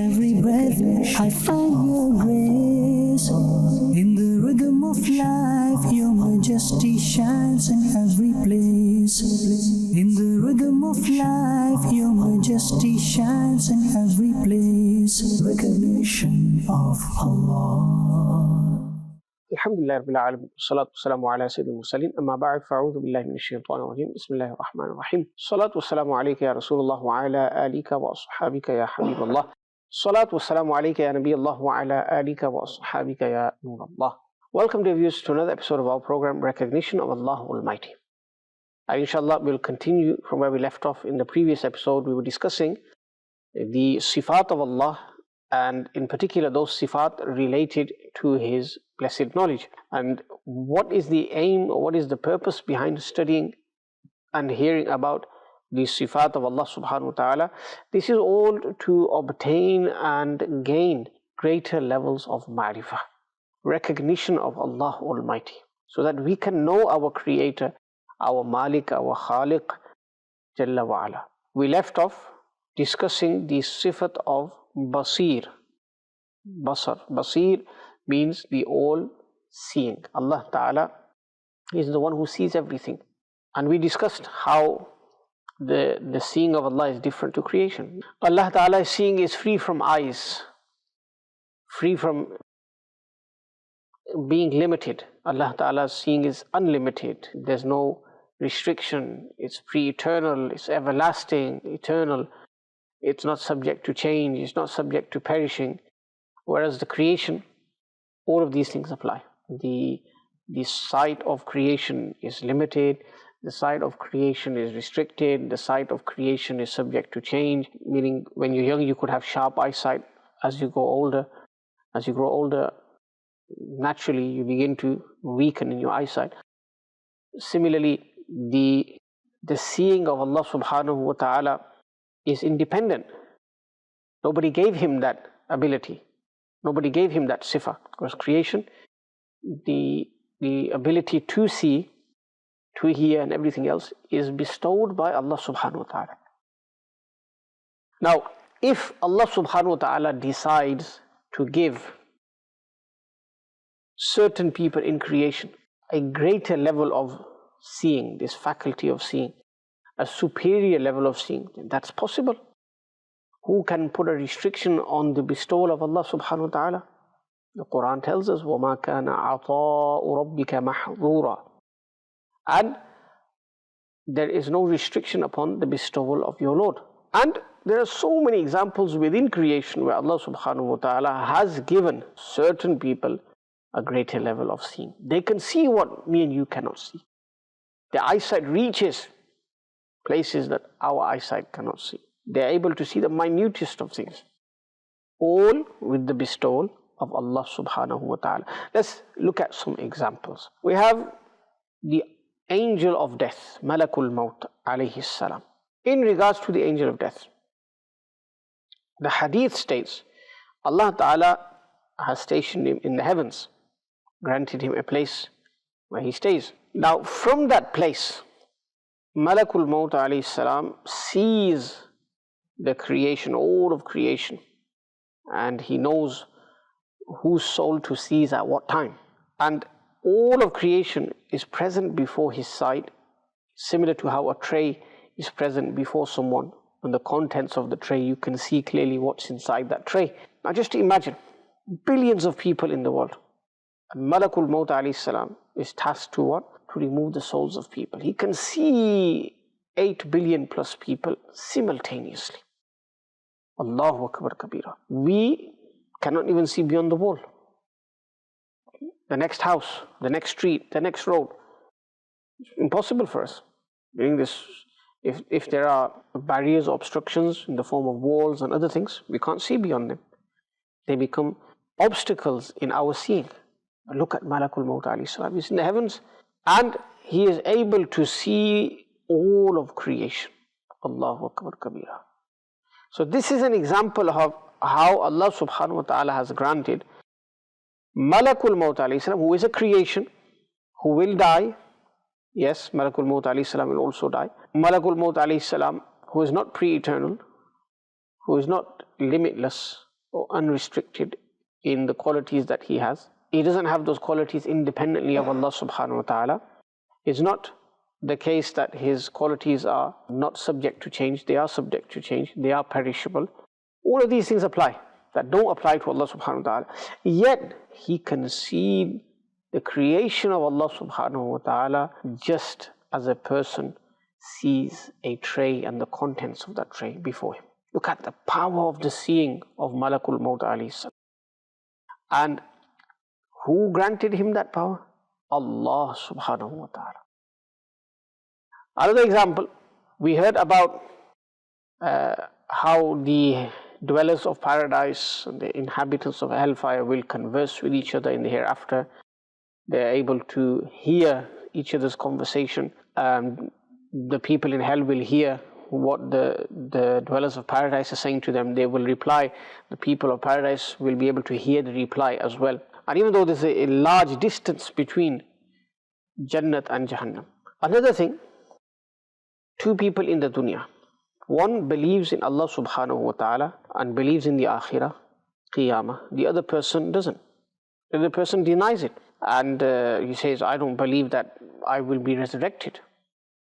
every breath, I find your grace. In the rhythm of life, your majesty shines in every place. In the rhythm of life, your majesty shines in every place. Recognition of Allah. الحمد لله رب العالمين والصلاة والسلام على سيد المرسلين أما بعد فأعوذ بالله من الشيطان الرجيم بسم الله الرحمن الرحيم الصلاة والسلام عليك يا رسول الله وعلى آلك وأصحابك يا حبيب الله الصلاة والسلام عليك يا نبي الله وعلى آلك وأصحابك يا نور الله. Welcome dear viewers to another episode of our program Recognition of Allah Almighty. Inshallah we'll continue from where we left off. In the previous episode we were discussing the sifat of Allah, and in particular those sifat related to His blessed knowledge. And what is the aim, or what is the purpose behind studying and hearing about the sifat of Allah subhanahu wa ta'ala? This is all to obtain and gain greater levels of ma'rifah, recognition of Allah Almighty, so that we can know our Creator, our Malik, our Khaliq, Jalla wa ala. We left off discussing the sifat of Basir. Basir means the all-seeing. Allah Ta'ala is the one who sees everything. And we discussed how the seeing of Allah is different to creation. Allah Ta'ala's seeing is free from eyes, free from being limited. Allah Ta'ala's seeing is unlimited. There's no restriction. It's pre-eternal, it's everlasting, eternal. It's not subject to change, it's not subject to perishing. Whereas the creation, all of these things apply. The sight of creation is limited, the sight of creation is restricted, the sight of creation is subject to change, meaning when you're young you could have sharp eyesight. As you grow older, naturally you begin to weaken in your eyesight. Similarly, the seeing of Allah subhanahu wa ta'ala is independent. Nobody gave him that ability. Nobody gave him that sifa. Because creation, the ability to see, to hear and everything else is bestowed by Allah subhanahu wa ta'ala. Now, if Allah subhanahu wa ta'ala decides to give certain people in creation a greater level of seeing, this faculty of seeing, a superior level of seeing, that's possible. Who can put a restriction on the bestowal of Allah subhanahu wa ta'ala? The Quran tells us, وَمَا كَانَ عَطَاءُ رَبِّكَ مَحْظُورًا. And there is no restriction upon the bestowal of your Lord. And there are so many examples within creation where Allah subhanahu wa ta'ala has given certain people a greater level of seeing. They can see what me and you cannot see. Their eyesight reaches places that our eyesight cannot see. They are able to see the minutest of things, all with the bestowal of Allah subhanahu wa ta'ala. Let's look at some examples. We have the angel of death, Malakul Maut alayhi salam. In regards to the angel of death, the hadith states Allah Ta'ala has stationed him in the heavens, granted him a place where he stays. Now from that place, Malakul Maut alayhi salam sees the creation, all of creation, and he knows whose soul to seize at what time. And all of creation is present before his sight, similar to how a tray is present before someone. And the contents of the tray, you can see clearly what's inside that tray. Now just imagine, billions of people in the world. And Malakul Maut alayhi salam is tasked to what? To remove the souls of people. He can see 8 billion plus people simultaneously. Allahu Akbar Kabira. We cannot even see beyond the wall. The next house, the next street, the next road. It's impossible for us. Meaning this, if there are barriers or obstructions in the form of walls and other things, we can't see beyond them. They become obstacles in our seeing. Look at Malakul Maut alayhi salam. He's in the heavens and he is able to see all of creation. Allahu Akbar Kabira. So this is an example of how Allah subhanahu wa ta'ala has granted Malakul Maut alayhi salam, who is a creation, who will die. Yes, Malakul Maut alayhi salam will also die. Malakul Maut alayhi salam, who is not pre-eternal, who is not limitless, or unrestricted in the qualities that he has. He doesn't have those qualities independently of Allah subhanahu wa ta'ala. It's not the case that his qualities are not subject to change. They are subject to change. They are perishable. All of these things apply that don't apply to Allah subhanahu wa ta'ala. Yet he can see the creation of Allah subhanahu wa ta'ala just as a person sees a tray and the contents of that tray before him. Look at the power of the seeing of Malakul Maut alayhi salam. And who granted him that power? Allah subhanahu wa ta'ala. Another example, we heard about how the dwellers of paradise and the inhabitants of hellfire will converse with each other in the hereafter. They are able to hear each other's conversation. The people in hell will hear what the dwellers of paradise are saying to them. They will reply. The people of paradise will be able to hear the reply as well. And even though there's a large distance between Jannat and Jahannam. Another thing, two people in the dunya. One believes in Allah subhanahu wa ta'ala and believes in the akhirah, qiyamah. The other person doesn't. The other person denies it. And he says, I don't believe that I will be resurrected.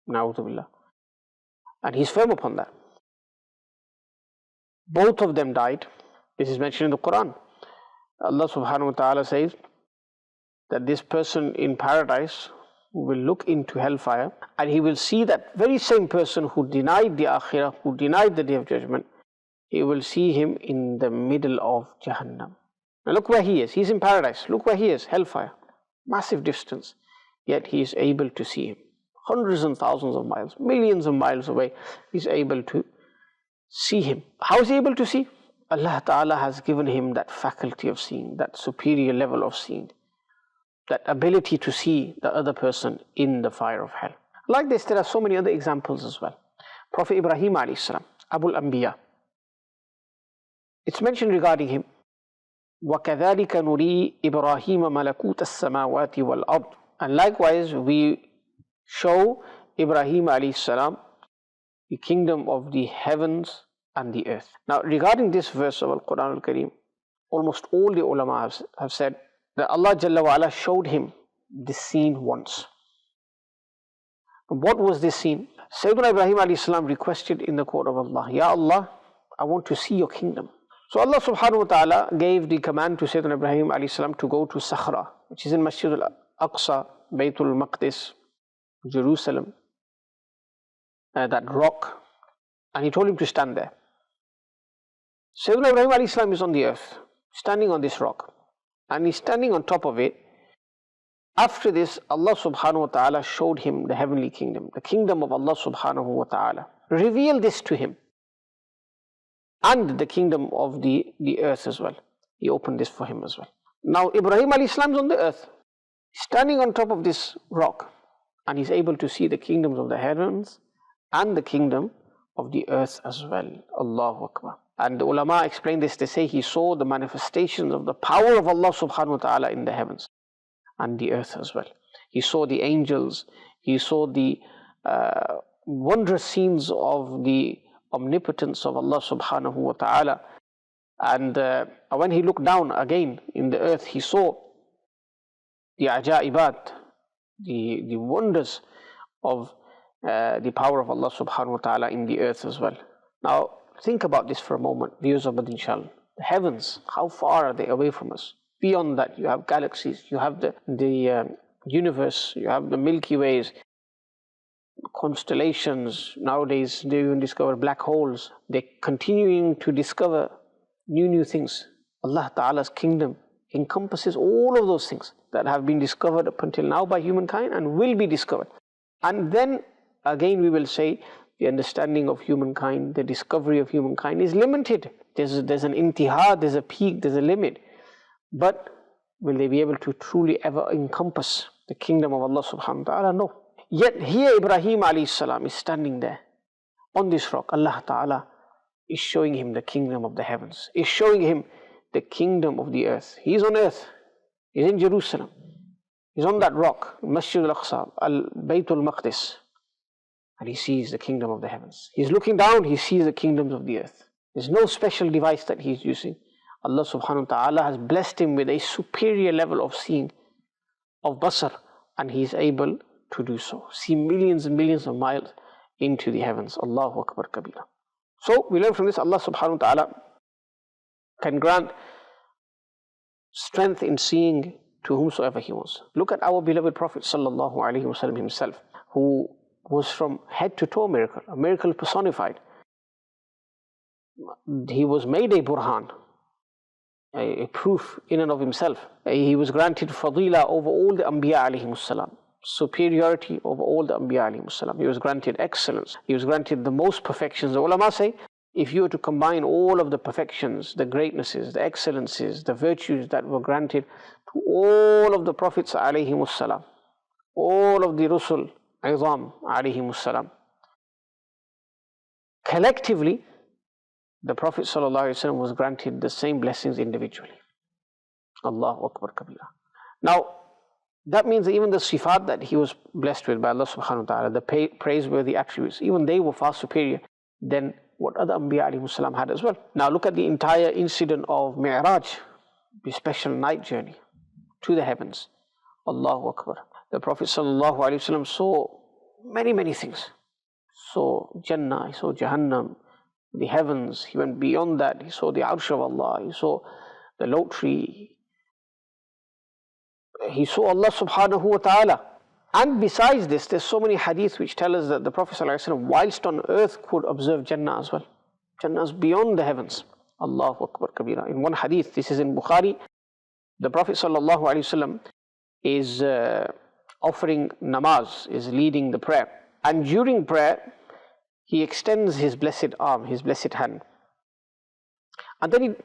Na'udhu billah. And he's firm upon that. Both of them died. This is mentioned in the Quran. Allah subhanahu wa ta'ala says that this person in paradise will look into hellfire and he will see that very same person who denied the akhirah, who denied the day of judgment, he will see him in the middle of Jahannam. Now look where he is. He's in paradise. Look where he is, hellfire. Massive distance. Yet he is able to see him. Hundreds and thousands of miles, millions of miles away, he's able to see him. How is he able to see? Allah Ta'ala has given him that faculty of seeing, that superior level of seeing, that ability to see the other person in the fire of hell. Like this, there are so many other examples as well. Prophet Ibrahim alayhi salam, Abul Anbiya. It's mentioned regarding him, وَكَذَلِكَ نُرِي إِبْرَاهِيمَ مَلَكُوتَ السَّمَاوَاتِ وَالْأَرْضِ. And likewise, we show Ibrahim alayhi salam the kingdom of the heavens and the earth. Now, regarding this verse of Al-Quran Al-Kareem, almost all the ulama have said that Allah Jalla wa Ala showed him this scene once. What was this scene? Sayyidina Ibrahim alayhi salam requested in the court of Allah, Ya Allah, I want to see your kingdom. So Allah subhanahu wa ta'ala gave the command to Sayyidina Ibrahim alayhi salam to go to Sakhra, which is in Masjid al-Aqsa, Baytul Maqdis, Jerusalem, that rock, and he told him to stand there. Sayyidina Ibrahim alayhi salam is on the earth, standing on this rock, and he's standing on top of it. After this, Allah subhanahu wa ta'ala showed him the heavenly kingdom, the kingdom of Allah subhanahu wa ta'ala. Revealed this to him, and the kingdom of the earth as well. He opened this for him as well. Now Ibrahim alayhi salam is on the earth, standing on top of this rock, and he's able to see the kingdoms of the heavens and the kingdom of the earth as well. Allahu Akbar. And the ulama explain this. They say he saw the manifestations of the power of Allah subhanahu wa ta'ala in the heavens and the earth as well. He saw the angels. He saw the wondrous scenes of the omnipotence of Allah subhanahu wa ta'ala. And when he looked down again in the earth, he saw the ajaibat, the wonders of the power of Allah subhanahu wa ta'ala in the earth as well. Now think about this for a moment, viewers of Madani Channel. The heavens, how far are they away from us? Beyond that, you have galaxies, you have the universe, you have the Milky Ways, constellations. Nowadays, they even discover black holes. They're continuing to discover new things. Allah Ta'ala's kingdom encompasses all of those things that have been discovered up until now by humankind and will be discovered. And then again we will say the understanding of humankind, the discovery of humankind is limited. There's an intiha, there's a peak, there's a limit. But will they be able to truly ever encompass the kingdom of Allah subhanahu wa ta'ala? No. Yet here Ibrahim alayhi salam is standing there on this rock. Allah Ta'ala is showing him the kingdom of the heavens, is showing him the kingdom of the earth. He's on earth, he's in Jerusalem, he's on that rock, Masjid al-Aqsa, Baytul Maqdis, and he sees the kingdom of the heavens. He's looking down, he sees the kingdoms of the earth. There's no special device that he's using. Allah subhanahu wa ta'ala has blessed him with a superior level of seeing, of basar, and he is able to do so. See millions and millions of miles into the heavens. Allahu Akbar Kabira. So we learn from this, Allah subhanahu wa ta'ala can grant strength in seeing to whomsoever he wants. Look at our beloved Prophet sallallahu alaihi wasallam himself, who was from head to toe a miracle personified. He was made a burhan, a proof in and of himself. He was granted fadila over all the Anbiya alayhimus salam, superiority over all the Anbiya alayhimus salam. He was granted excellence. He was granted the most perfections. The ulama say, if you were to combine all of the perfections, the greatnesses, the excellences, the virtues that were granted to all of the Prophets alayhimus salam, all of the Rusul Izam alayhimus salam, collectively, the Prophet ﷺ was granted the same blessings individually. Allahu Akbar Kabira. Now, that means that even the sifat that he was blessed with by Allah subhanahu wa ta'ala, the praiseworthy attributes, even they were far superior than what other Anbiya alayhimus salam had as well. Now look at the entire incident of Mi'raj, the special night journey to the heavens. Allahu Akbar. The Prophet ﷺ saw many things. Saw Jannah, he saw Jahannam, the heavens. He went beyond that. He saw the Arsh of Allah. He saw the lote tree. He saw Allah subhanahu wa ta'ala. And besides this, there's so many hadith which tell us that the Prophet ﷺ, whilst on earth, could observe Jannah as well. Jannah is beyond the heavens. Allahu Akbar Kabira. In one hadith, this is in Bukhari, the Prophet ﷺ is offering namaz, is leading the prayer. And during prayer, he extends his blessed arm, his blessed hand. And then he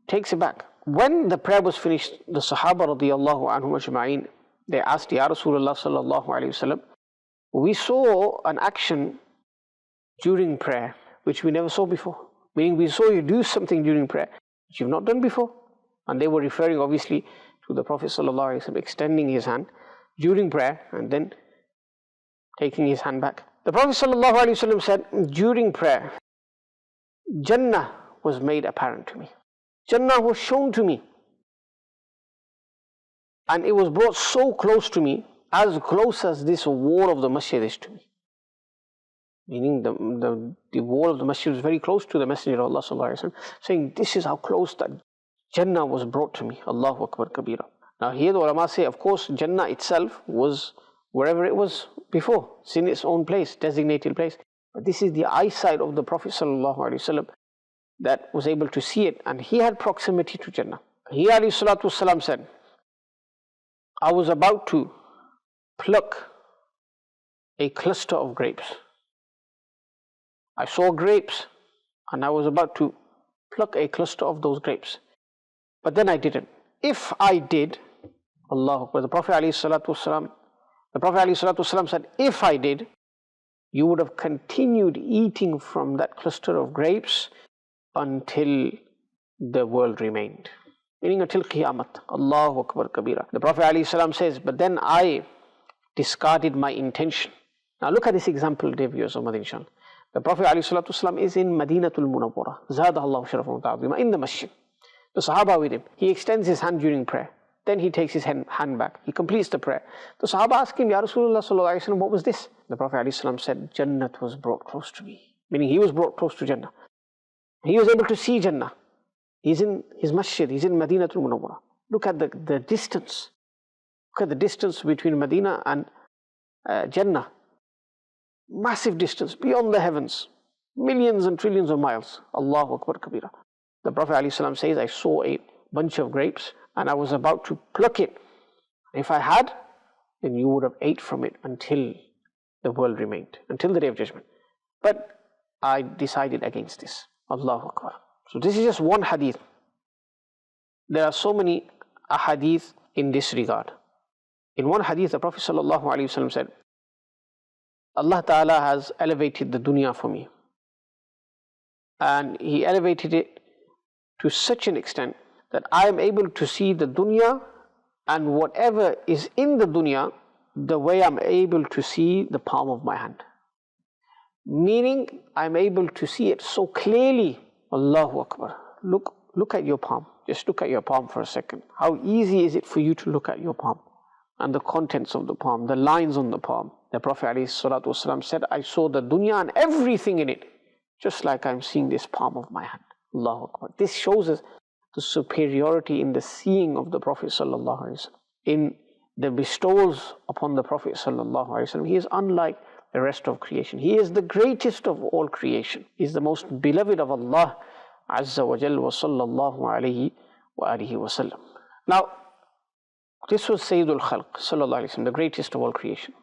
takes it back. When the prayer was finished, the Sahaba radiyallahu anhum ajma'in, they asked, Ya Rasulullah sallallahu alayhi wasallam, we saw an action during prayer which we never saw before. Meaning we saw you do something during prayer which you've not done before. And they were referring obviously to the Prophet sallallahu alayhi wasallam extending his hand during prayer and then taking his hand back. The Prophet ﷺ said, during prayer, Jannah was made apparent to me. Jannah was shown to me. And it was brought so close to me, as close as this wall of the masjid is to me. Meaning the wall of the masjid was very close to the Messenger of Allah ﷺ, saying, this is how close that Jannah was brought to me. Allahu Akbar Kabira. Now here the ulama say, of course, Jannah itself was wherever it was before. It's in its own place, designated place. But this is the eyesight of the Prophet ﷺ that was able to see it, and he had proximity to Jannah. He ﷺ said, I was about to pluck a cluster of grapes. I saw grapes and I was about to pluck a cluster of those grapes. But then I didn't. If I did, Allahu Akbar, the Prophet ﷺ said, if I did, you would have continued eating from that cluster of grapes until the world remained. Meaning until Qiyamah. Allahu Akbar Kabira. The Prophet ﷺ says, but then I discarded my intention. Now look at this example, dear viewers of Madani Channel. The Prophet ﷺ is in Madinatul Munawwara. Zadahallahu sharafan wa ta'zima, in the masjid. The Sahaba with him. He extends his hand during prayer. Then he takes his hand back. He completes the prayer. The Sahaba ask him, Ya Rasulullah sallallahu alayhi wa sallam, what was this? The Prophet ﷺ said, Jannat was brought close to me. Meaning he was brought close to Jannah. He was able to see Jannah. He's in his masjid. He's in Madinatul Munawwara. Look at the distance. Look at the distance between Medina and Jannah. Massive distance beyond the heavens. Millions and trillions of miles. Allahu Akbar Kabira. The Prophet ﷺ says, I saw a bunch of grapes and I was about to pluck it. If I had, then you would have ate from it until the world remained, until the Day of Judgment. But I decided against this. Allahu Akbar. So this is just one hadith. There are so many ahadith in this regard. In one hadith, the Prophet ﷺ said, Allah Ta'ala has elevated the dunya for me. And He elevated it to such an extent that I am able to see the dunya and whatever is in the dunya the way I'm able to see the palm of my hand. Meaning, I'm able to see it so clearly. Allahu Akbar. Look look at your palm. Just look at your palm for a second. How easy is it for you to look at your palm and the contents of the palm, the lines on the palm? The Prophet ﷺ said, I saw the dunya and everything in it, just like I'm seeing this palm of my hand. Allahu Akbar. This shows us the superiority in the seeing of the Prophet ﷺ, in the bestowals upon the Prophet ﷺ. He is unlike the rest of creation. He is the greatest of all creation. He is the most beloved of Allah Azza wa Jal wa sallallahu alayhi wa alihi wa sallam. Now, this was Sayyidul Khalq sallallahu alayhi wa sallam, the greatest of all creation,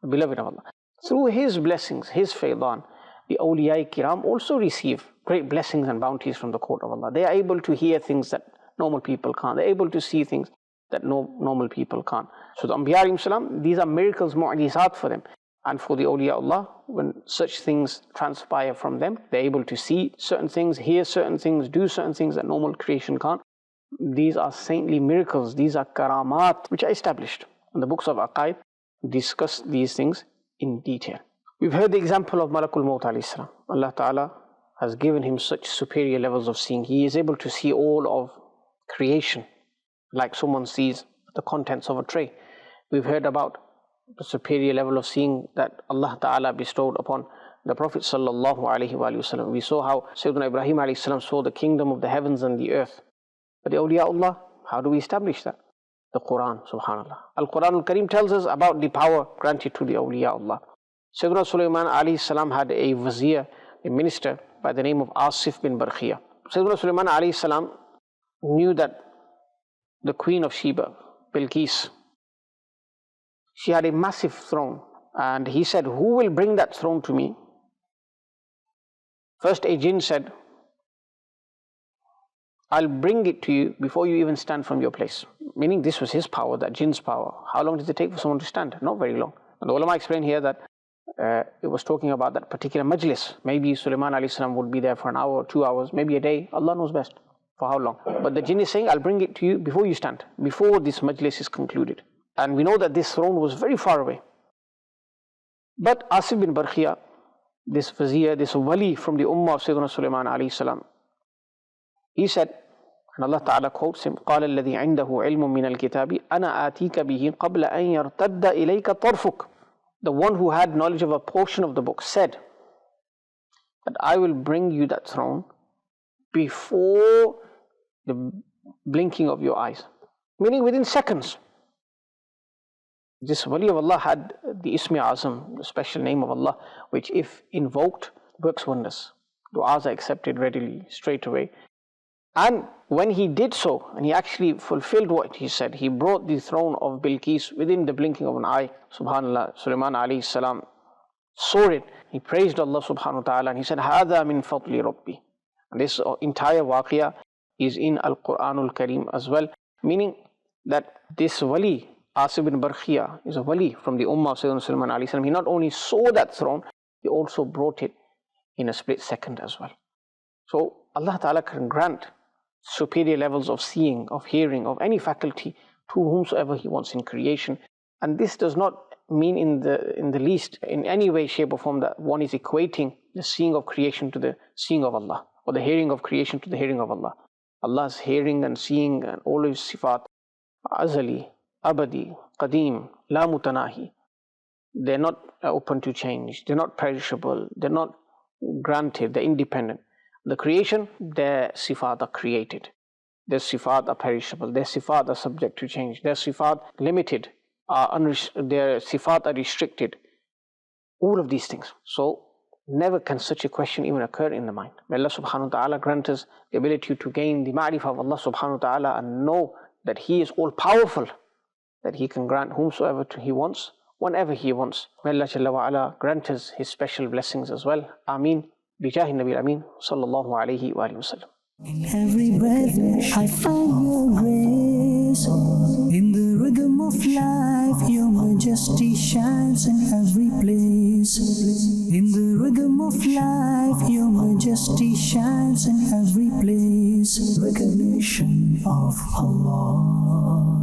the beloved of Allah. Through his blessings, his faydan, the awliya kiram also receive great blessings and bounties from the court of Allah. They are able to hear things that normal people can't. They're able to see things that normal people can't. So the Anbiya alayhim salam, these are miracles, mu'jizat for them. And for the awliya Allah, when such things transpire from them, they're able to see certain things, hear certain things, do certain things that normal creation can't. These are saintly miracles. These are karamat, which are established. And the books of Aqaid discuss these things in detail. We've heard the example of Malakul Maut alayhi salam. Allah Ta'ala has given him such superior levels of seeing. He is able to see all of creation, like someone sees the contents of a tray. We've heard about the superior level of seeing that Allah Ta'ala bestowed upon the Prophet Sallallahu Alaihi Wasallam. We saw how Sayyidina Ibrahim Alayhi Salam saw the kingdom of the heavens and the earth. But the awliya Allah, how do we establish that? The Quran, subhanallah. Al-Quran al-Karim tells us about the power granted to the awliya Allah. Sayyidina Sulaiman Alayhi Salam had a vizier, a minister by the name of Asif bin Barkhia. Sayyidina Sulaiman Alayhi Salam knew that the queen of Sheba, Bilqis, she had a massive throne, and he said, who will bring that throne to me? First a jinn said, I'll bring it to you before you even stand from your place. Meaning this was his power, that jinn's power. How long did it take for someone to stand? Not very long. And the ulama explained here that it was talking about that particular majlis. Maybe Sulaiman alayhi salam would be there for an hour, 2 hours, maybe a day. Allah knows best for how long. But the jinn is saying, I'll bring it to you before you stand, before this majlis is concluded. And we know that this throne was very far away. But Asif bin Barkhia, this vizier, this wali from the ummah of Sayyidina Sulaiman alayhi salam, he said, and Allah Ta'ala quotes him, قَالَ الَّذِي عِنْدَهُ عِلْمٌ مِّنَ الْكِتَابِ أَنَا آتِيكَ بِهِ قَبْلَ أَن يَرْتَدَّ إِلَيْكَ طَرْفُكَ. The one who had knowledge of a portion of the book said that I will bring you that throne before the blinking of your eyes. Meaning within seconds. This wali of Allah had the Ismi Azam, the special name of Allah, which if invoked, works wonders. Du'as are accepted readily, straight away. And when he did so, and he actually fulfilled what he said, he brought the throne of Bilqis within the blinking of an eye. Subhanallah, Sulaiman alayhi salam saw it. He praised Allah subhanahu wa ta'ala, and he said, هَذَا مِن فَضْلِ رَبِّي. And this entire waqiyah is in Al-Quran al-Karim as well, meaning that this wali, Asif bin Barkhia, is a wali from the ummah of Sayyidina Sulaiman alayhi salam. He not only saw that throne, he also brought it in a split second as well. So Allah Ta'ala can grant superior levels of seeing, of hearing, of any faculty to whomsoever He wants in creation. And this does not mean in the least, in any way, shape or form, that one is equating the seeing of creation to the seeing of Allah, or the hearing of creation to the hearing of Allah. Allah's hearing and seeing and all His sifat, azali, abadi, qadim, la mutanahi. They're not open to change, they're not perishable, they're not granted, they're independent. The creation, their sifat are created. Their sifat are perishable. Their sifat are subject to change. Their sifat limited. Their sifat are restricted. All of these things. So never can such a question even occur in the mind. May Allah subhanahu wa ta'ala grant us the ability to gain the ma'rifah of Allah subhanahu wa ta'ala and know that He is all powerful, that He can grant whomsoever He wants, whenever He wants. May Allah Jalla wa ala grant us His special blessings as well. Ameen. بجاه النبي الأمين صلى الله عليه وآله وسلم. In every breath I find your grace. In the rhythm of life your majesty shines in every place. In the rhythm of life your majesty shines in every place. Recognition of Allah.